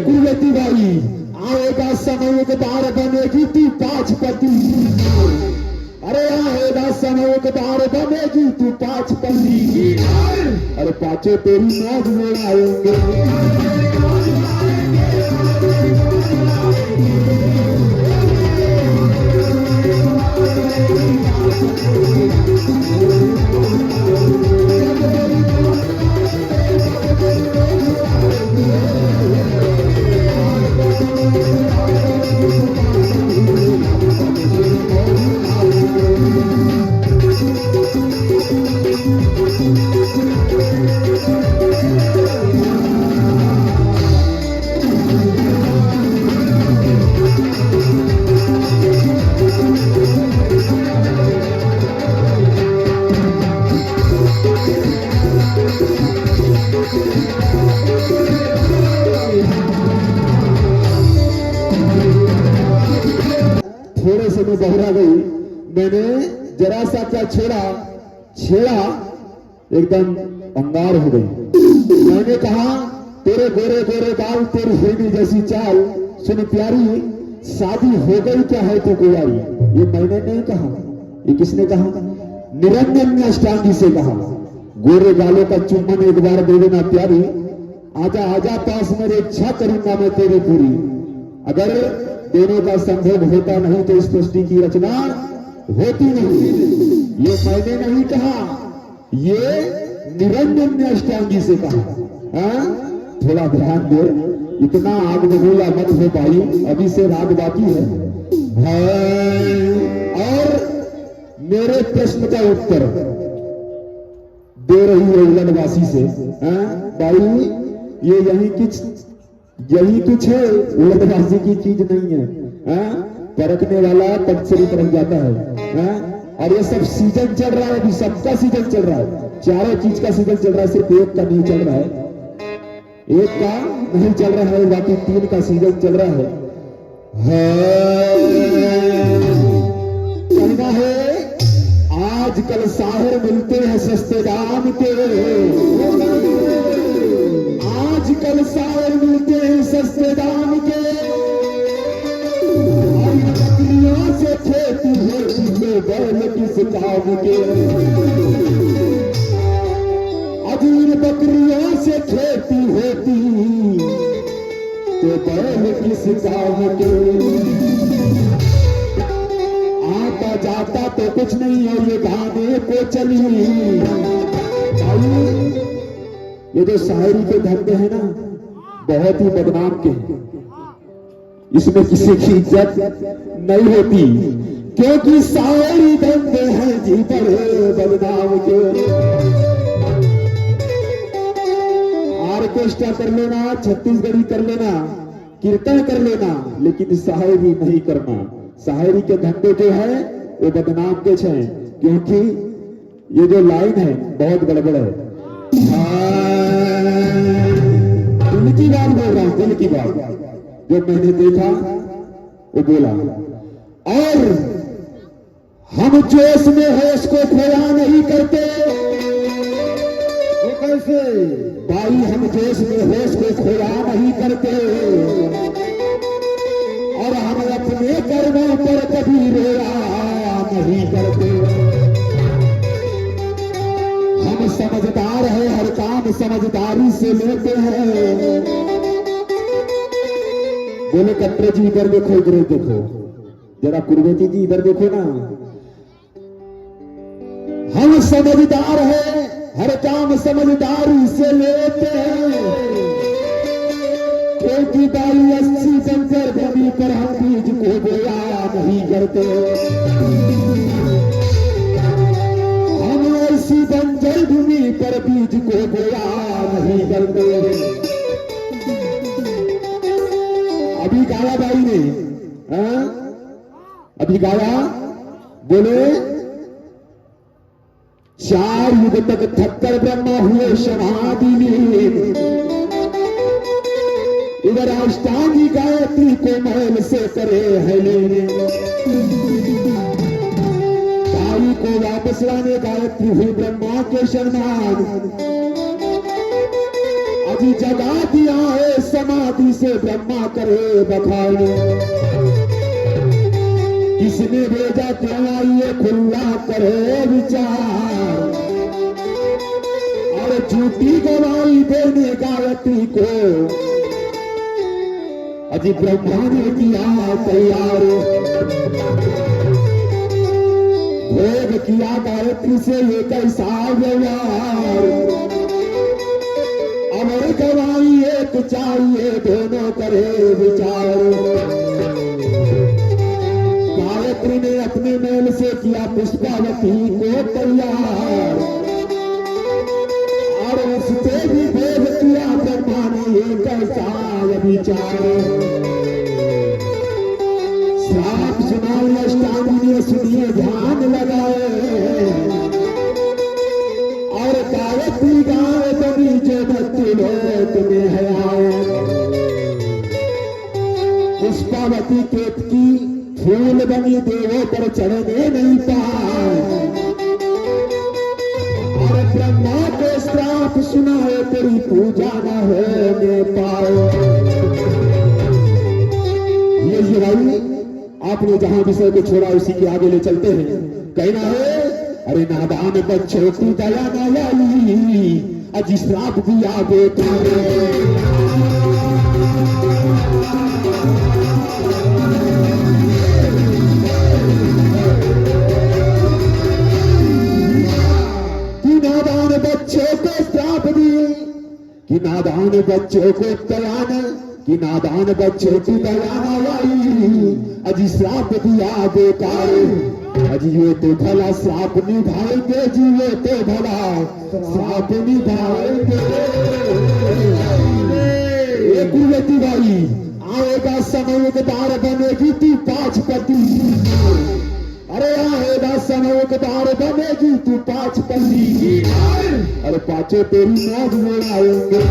कुलवती by, आएगा समय एक बार बनेगी तू 5 पति। अरे आएगा समय एक बार बनेगी तू 5 पति। अरे 5 तेरी मौज में आएंगे। थोड़े से मैं बहरा गई, मैंने जरा सा क्या छेड़ा एकदम अंगार हो गई। मैंने कहा तेरे गोरे गोरे बाल, तेरी हिरनी जैसी चाल, सुन प्यारी शादी हो गई क्या है तू कुंवारी। ये मैंने नहीं कहा, ये किसने कहा? निरंजन ने अष्टांगी से कहा। गोरे गालों का चुम्बन एक बार दे देना प्यारी, आजा आजा पास मेरे, इच्छा करूंगा मैं तेरी पूरी। अगर देने का संभव होता नहीं तो इस सृष्टि की रचना होती नहीं। ये मैंने नहीं कहा, ये निरंजन ने अष्टांगी से कहा। थोड़ा ध्यान दे, इतना आग बबूला मत हो पाई, अभी से राग बाकी है। और मेरे प्रश्न का उत्तर दे रही है उलनवासी से। भाई ये यही कुछ है, उलटबाजी की चीज नहीं है। परखने वाला पद से भी परख जाता है। और ये सब सीजन चल रहा है, अभी सबका सीजन चल रहा है, चारों चीज का सीजन चल रहा है, सिर्फ एक का नहीं चल रहा है। एक का नहीं चल रहा है, बाकी 3 का सीजन चल रहा है। कहना है आजकल साहिर मिलते हैं सस्ते दाम के, आजकल साहिर मिलते हैं सस्ते दाम के। और बकरियों से खेती होती है बैल किस काम के। अजीर बकरियों से खेती होती तो बैल किस काम के। आता जाता तो कुछ नहीं है, ये गाने को चली। ये जो शायरी के धंधे हैं ना, बहुत ही बदनाम के, इसमें किसी की इज्जत नहीं होती, क्योंकि शायरी धंधे हैं जी बड़े बदनाम के। ऑर्केस्ट्रा कर लेना, छत्तीसगढ़ी कर लेना, कीर्तन कर लेना, लेकिन शायरी नहीं करना। शायरी के धंधे जो है वो बदनाम के हैं, क्योंकि ये जो लाइन है बहुत गड़बड़ है। दिल की बात बोल रहा हूं, दिल की बात जो मैंने देखा वो बोला। और हम जोश में होश को खोया नहीं करते। वो कैसे भाई? हम जोश में होश को खोया नहीं करते, और हम अपने कर्मों पर कभी रोया नहीं करते। हम समझदार हैं, हर काम समझदारी से लेते हैं। बोले कट्टर जी इधर देखो, इधर देखो जरा, कुर्वेती जी इधर देखो ना। हम समझदार हैं, हर काम समझदारी से लेते हैं, क्योंकि बाई 80 बंजर भूमि पर हम बीज को बोया नहीं करते। हम ऐसी बंजर भूमि पर बीज को बोया नहीं करते। अभी गाया भाई ने, अभी गाया, बोले 4 युग तक थक्कर ब्रह्मा हुए समाधि में, इधर अष्टांगी गायत्री को मैल से करे है लेने। भाई को वापस लाने गायत्री हुई ब्रह्मा के शरणान, अभी जगा दिया है समाधि से करे बखान। किसने भेजा तेरा ये खुला करे विचार, और झूठी गवाही देने गायत्री को अजी ब्रह्मा ने किया तैयार। भोग किया गायत्री से ये कैसा व्यवहार, अमर गवाही एक चाहिए दोनों करे विचार। गायत्री ने अपने मेल से किया पुष्पावती को तैयार, और उससे भी भेद किया ब्रह्मा ने ये कैसा विचार। श्राप सुनाई अष्टांगी ने सुनिए ध्यान लगाए, और गायत्री गाय बनी जो मृत्युलोक में है आए। पुष्पावती केतकी फूल बनी देवों पर चढ़ने नहीं पाए, और ब्रह्मा को श्राप सुनाए तेरी पूजा न होने पाए। ये भाई आपने जहां विषय को छोड़ा उसी के आगे ले चलते हैं। कहना है अरे नादान बच्चों की दया न आई, अजी श्राप दिया बेटा कि नादान बच्चों को श्राप दिए, कि नादान बच्चों को दया कि नादान बच्चों की दया आई, अजी श्राप दिया बेकार। अजी ये तो भला श्राप निभाएंगे जी, ये तो भला श्राप निभाएंगे। गुरुवती भाई आएगा समय एक बार बनेगी तू पांच पति, अरे आएगा समय एक बार बनेगी तू पांच पति, अरे पांचों तेरी मौज में आएंगे।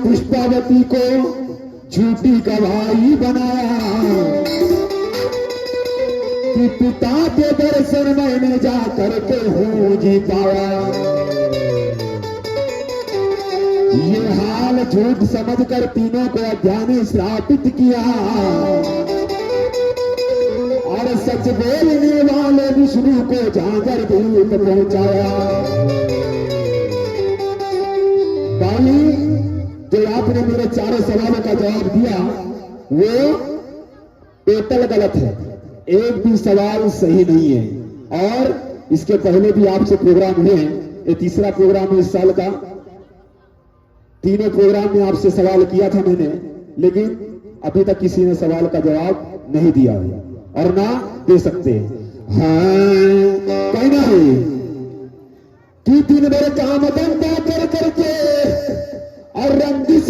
पुष्पावती को झूठी गवाही बनाया कि पिता के दर्शन मैंने जा करके हूँ जी पाया। ये हाल झूठ समझकर तीनों को अज्ञान ने श्रापित किया, और सच बोलने वाले विष्णु को जाकर दूत पहुंचाया। भाई जो आपने मेरे चारों सवालों का जवाब दिया वो टोटल गलत है, एक भी सवाल सही नहीं है। और इसके पहले भी आपसे प्रोग्राम हुए, ये तीसरा प्रोग्राम है इस साल का। तीनों प्रोग्राम में आपसे सवाल किया था मैंने, लेकिन अभी तक किसी ने सवाल का जवाब नहीं दिया है और ना दे सकते। हाँ कहना है कि दिन भर काम धंधा कर करके और रंजिश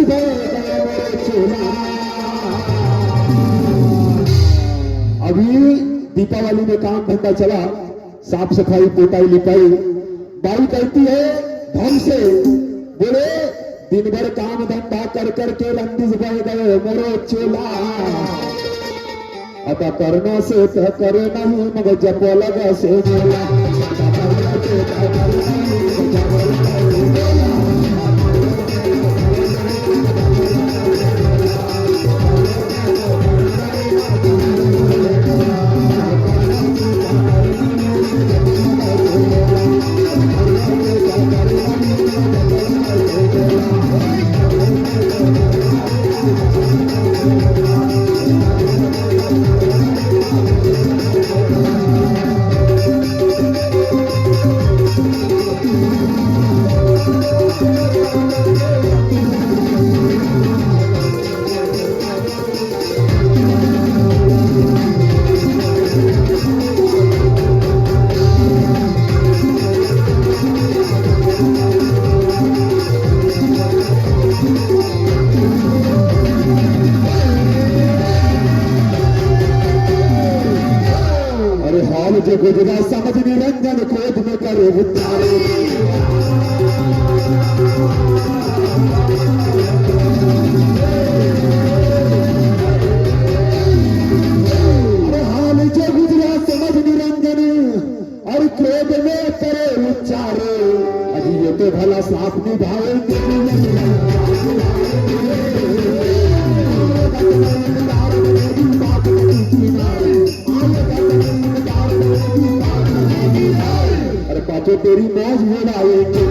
अभी दीपावली में काम धंधा चला, साफ सफाई पोताई लिपाई। बाई कहती है धन से, बोले दिन भर काम धंधा कर करके रंजिश बह गए मोरो चोला। अतः करना से तो करे नहीं मगर जब लगा से जो गुजरा समझ निरंजन क्रोध में करे उतारे। अरे हाल जो गुजरा समझ निरंजन और क्रोध में करे उच्चारे। अभी ये तो भला साफ निभाएंगे जो तेरी मौज में लाएंगे।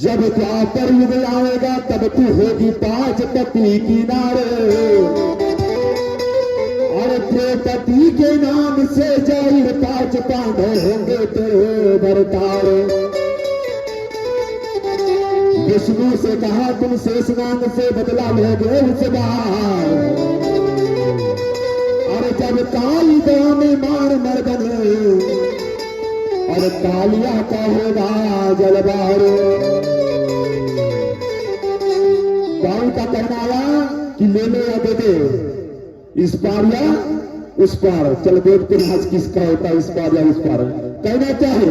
जब द्वापर युग आएगा तब तू होगी पांच पति किनारे। और द्रौपदी के नाम से जैन पांच पांडव होंगे तेरे बरतारे। विष्णु से कहा तुम शेषनाग से बदला लोगे उस बार। और जब काली गांव में मार मर्दन और कालिया का होगा जलवार। गाँव का कहना आया कि ले लो या दे दे, इस पार या उस पार। चल देखते आज किसका होता है इस पार या उस पार। कहना क्या है?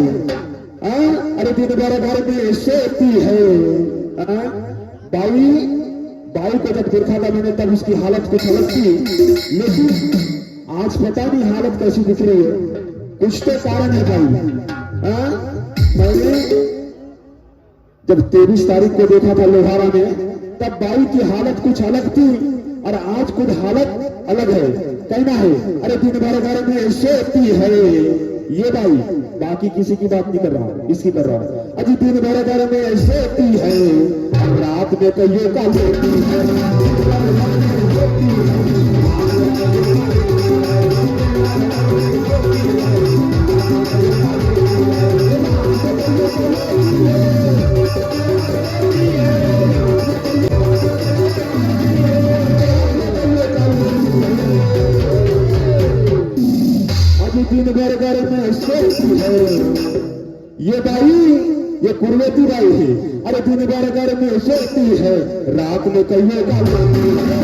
अरे दिन भर घर में सोती है। बाई को जब देखा था मैंने तब उसकी हालत कुछ अलग थी, लेकिन आज पता नहीं हालत कैसी दिख रही है। कुछ तो कारण है भाई। मैंने जब 23 तारीख को देखा था लोहारा में, तब बाई की हालत कुछ अलग थी और आज कुछ हालत अलग है। कहना है अरे दिन भर घर में सोती है ये बाई, बाकी किसी की बात नहीं कर रहा, इसकी कर रहा है। अजी दिन भर घर में सोती है, रात में कहियो का लेती है। दिन भर घर में सोती है ये बाई, ये कुर्वेती बाई है। अरे दिन भर घर में सोती है, रात में कहियो का लेती है।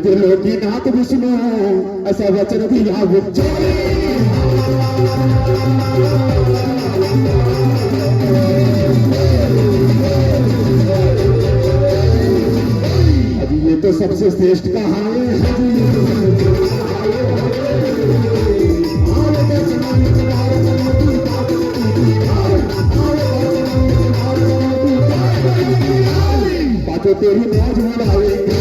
दिलों की नाथ विष्णु ऐसा वचन दिया अभी ये तो सबसे श्रेष्ठ कहानी है। बातों तेरी मौज में लाएंगे।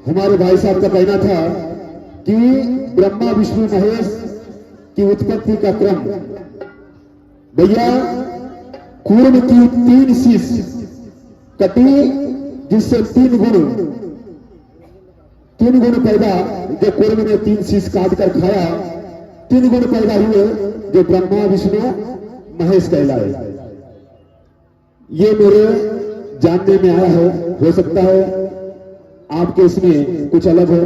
हमारे भाई साहब का कहना था कि ब्रह्मा विष्णु महेश की उत्पत्ति का क्रम, भैया कूर्म की 3 शीश कटी, जिससे 3 गुण पैदा, जो कूर्म ने 3 शीश काट कर खाया, 3 गुण पैदा हुए जो ब्रह्मा विष्णु महेश कहलाए। ये मेरे जानने में आया है, हो सकता है आपके इसमें कुछ अलग हो।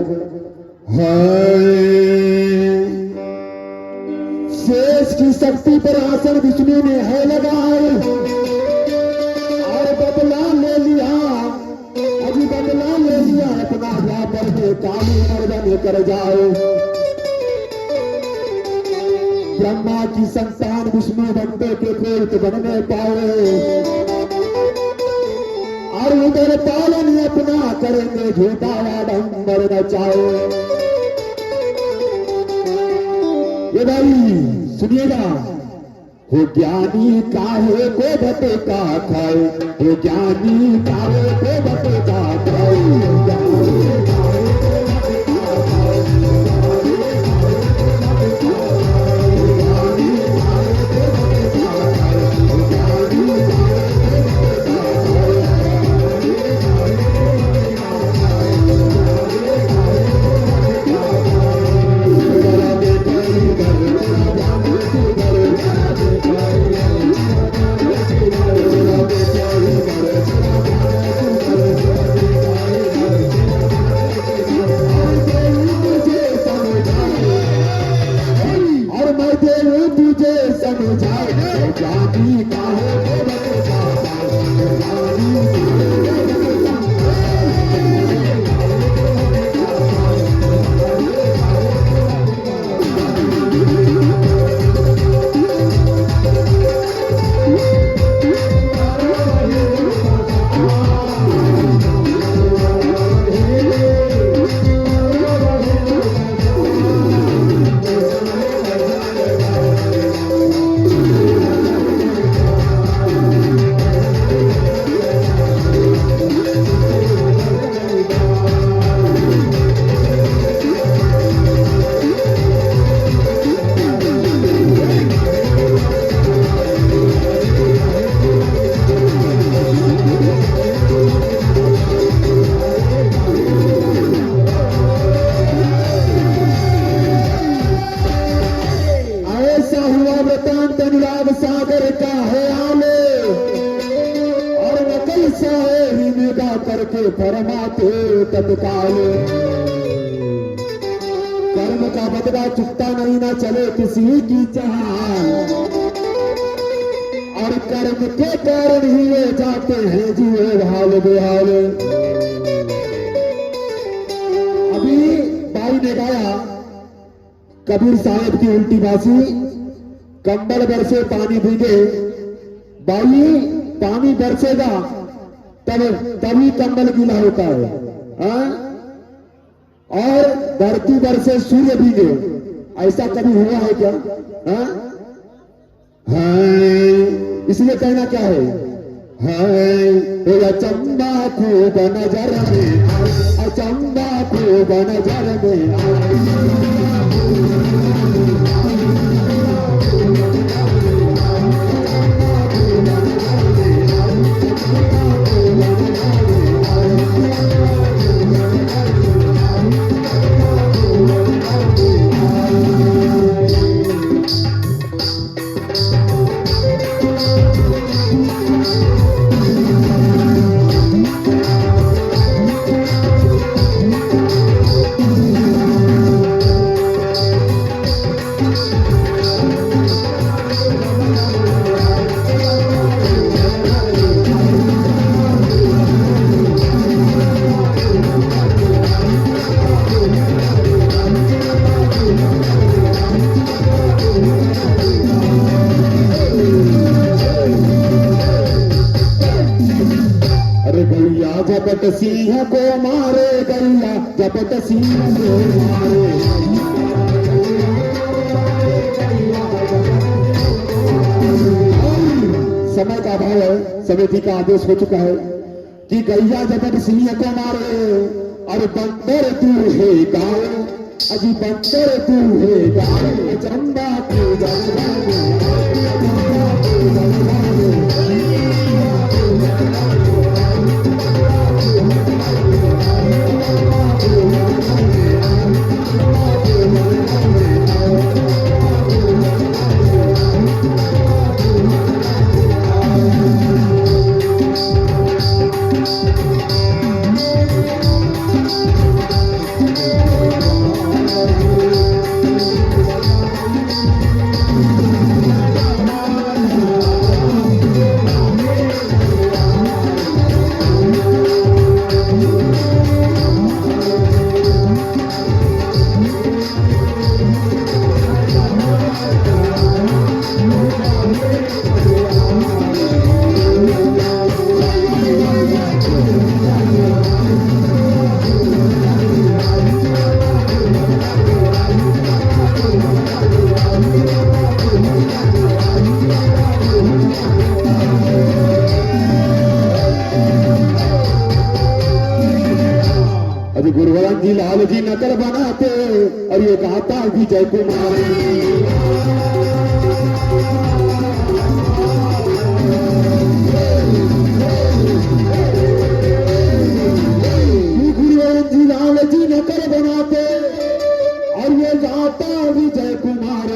शेष की शक्ति पर आसन विष्णु ने है लगाए और बदला ले लिया, अभी बदला ले लिया अपना व्यापार में, काली मर्दन कर जाए। ब्रह्मा की संतान विष्णु बनते के प्रेत बनने पाए और उधर पालन अपना करेंगे झूठा आडंबर नचाए। ये भाई सुनिएगा, हो ज्ञानी काहे को भटका खाए, हो ज्ञानी काहे को भटका खाए, फरमाते तत्काल। कर्म का बदला चुकता नहीं, ना चले किसी की चाल, और कर्म के कारण ही ये जाते हैं जीवे हाल बेहाल। अभी बाई ने गाया कबीर साहब की उल्टी बासी, कंबल बरसे पानी भीगे, बाई पानी बरसेगा तभी कंबल गीला होता है, और धरती बरसे सूर्य भीगे, ऐसा कभी हुआ है क्या? इसलिए कहना क्या है, अचंबा खूब नजर में, अचंबा खूब नजर में। जपट सिंह को मारे गैया, जपट सिंह को मारे। समय का अभाव है, समिति का आदेश हो चुका है, कि गैया जब सिंह को मारे और बंदर तू है गाँव, अजी बंदर तू है गाँव, चंदा तू गुरुवरन जी लाल जी नकल बनाते और ये गाता विजय कुमार। गुरुवरन जी लाल जी नकल बनाते और ये गाता विजय कुमार।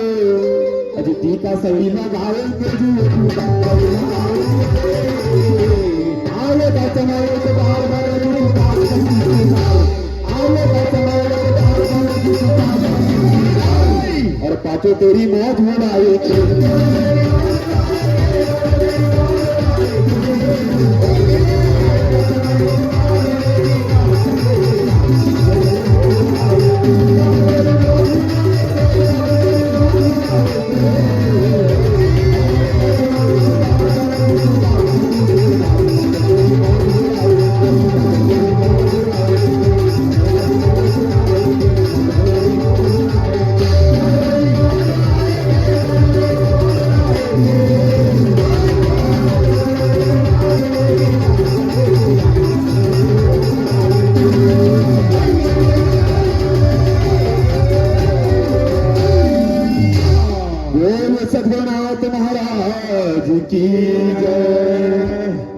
अजी टीका सही लगाए और पाचो तेरी मौत होना एक सद्गुरुनाथ महाराज की जय।